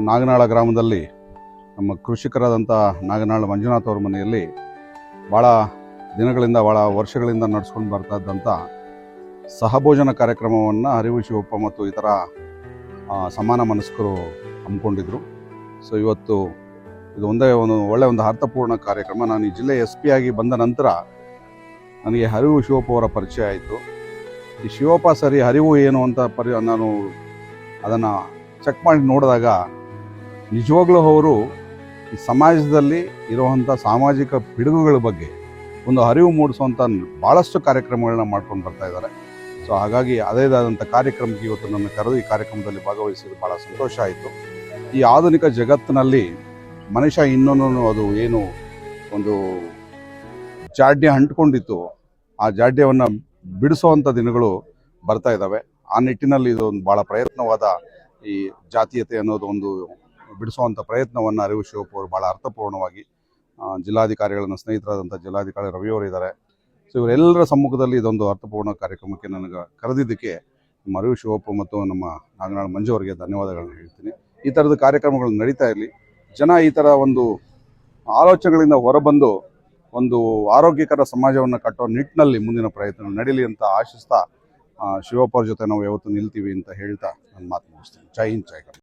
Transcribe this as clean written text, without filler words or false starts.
ನಾಗನಾಳ ಗ್ರಾಮದಲ್ಲಿ ನಮ್ಮ ಕೃಷಿಕರಾದಂಥ ನಾಗನಾಳ ಮಂಜುನಾಥ್ ಅವ್ರ ಮನೆಯಲ್ಲಿ ಭಾಳ ದಿನಗಳಿಂದ ಭಾಳ ವರ್ಷಗಳಿಂದ ನಡೆಸ್ಕೊಂಡು ಬರ್ತಾ ಇದ್ದಂಥ ಸಹಭೋಜನ ಕಾರ್ಯಕ್ರಮವನ್ನು ಅರಿವು ಶಿವಪ್ಪ ಮತ್ತು ಇತರ ಸಮಾನ ಮನಸ್ಕರು ಹಮ್ಮಿಕೊಂಡಿದ್ರು. ಸೊ ಇವತ್ತು ಇದು ಒಳ್ಳೆಯ ಒಂದು ಅರ್ಥಪೂರ್ಣ ಕಾರ್ಯಕ್ರಮ. ನಾನು ಈ ಜಿಲ್ಲೆ SP ಆಗಿ ಬಂದ ನಂತರ ನನಗೆ ಅರಿವು ಶಿವಪ್ಪ ಅವರ ಪರಿಚಯ ಆಯಿತು. ಈ ಶಿವಪ್ಪ ಸರಿ ಅರಿವು ಏನು ಅಂತ ನಾನು ಅದನ್ನು ಚೆಕ್ ಮಾಡಿ ನೋಡಿದಾಗ ನಿಜವಾಗ್ಲೂ ಅವರು ಈ ಸಮಾಜದಲ್ಲಿ ಇರುವಂಥ ಸಾಮಾಜಿಕ ಪಿಡುಗುಗಳ ಬಗ್ಗೆ ಒಂದು ಅರಿವು ಮೂಡಿಸುವಂಥ ಭಾಳಷ್ಟು ಕಾರ್ಯಕ್ರಮಗಳನ್ನ ಮಾಡ್ಕೊಂಡು ಬರ್ತಾ ಇದ್ದಾರೆ. ಸೊ ಹಾಗಾಗಿ ಅದೇದಾದಂಥ ಕಾರ್ಯಕ್ರಮಕ್ಕೆ ಇವತ್ತು ನನ್ನ ಕರೆದು ಈ ಕಾರ್ಯಕ್ರಮದಲ್ಲಿ ಭಾಗವಹಿಸಿದ್ದು ಭಾಳ ಸಂತೋಷ ಆಯಿತು. ಈ ಆಧುನಿಕ ಜಗತ್ತಿನಲ್ಲಿ ಮನುಷ್ಯ ಇನ್ನೊಂದು ಅದು ಏನು ಒಂದು ಜಾಡ್ಯ ಅಂಟ್ಕೊಂಡಿತ್ತು, ಆ ಜಾಡ್ಯವನ್ನು ಬಿಡಿಸುವಂಥ ದಿನಗಳು ಬರ್ತಾ ಇದ್ದಾವೆ. ಆ ನಿಟ್ಟಿನಲ್ಲಿ ಇದು ಒಂದು ಭಾಳ ಪ್ರಯತ್ನವಾದ ಈ ಜಾತೀಯತೆ ಅನ್ನೋದು ಒಂದು ಬಿಡಿಸುವಂಥ ಪ್ರಯತ್ನವನ್ನು ಅರಿವು ಶಿವಪ್ಪ ಅವರು ಭಾಳ ಅರ್ಥಪೂರ್ಣವಾಗಿ ಜಿಲ್ಲಾಧಿಕಾರಿಗಳನ್ನ ಸ್ನೇಹಿತರಾದಂಥ ಜಿಲ್ಲಾಧಿಕಾರಿ ರವಿಯವರು ಇದ್ದಾರೆ. ಸೊ ಇವರೆಲ್ಲರ ಸಮ್ಮುಖದಲ್ಲಿ ಇದೊಂದು ಅರ್ಥಪೂರ್ಣ ಕಾರ್ಯಕ್ರಮಕ್ಕೆ ನನಗೆ ಕರೆದಿದ್ದಕ್ಕೆ ನಮ್ಮ ಅರಿವು ಶಿವಪ್ಪ ಮತ್ತು ನಮ್ಮ ನಾಗನಾಳ ಮಂಜು ಅವರಿಗೆ ಧನ್ಯವಾದಗಳನ್ನ ಹೇಳ್ತೀನಿ. ಈ ಥರದ ಕಾರ್ಯಕ್ರಮಗಳು ನಡೀತಾ ಇರಲಿ. ಜನ ಈ ಥರ ಒಂದು ಆಲೋಚನೆಗಳಿಂದ ಹೊರಬಂದು ಒಂದು ಆರೋಗ್ಯಕರ ಸಮಾಜವನ್ನು ಕಟ್ಟುವ ನಿಟ್ಟಿನಲ್ಲಿ ಮುಂದಿನ ಪ್ರಯತ್ನ ನಡೀಲಿ ಅಂತ ಆಶಿಸ್ತಾ ಶಿವಪ್ಪ ಅವ್ರ ಜೊತೆ ನಾವು ಯಾವತ್ತೂ ನಿಲ್ತೀವಿ ಅಂತ ಹೇಳ್ತಾ ನನ್ನ ಮಾತು ಮುಗಿಸ್ತೀನಿ. ಜೈ ಹಿಂದ್, ಜೈ ಕರ್ನಾಟಕ.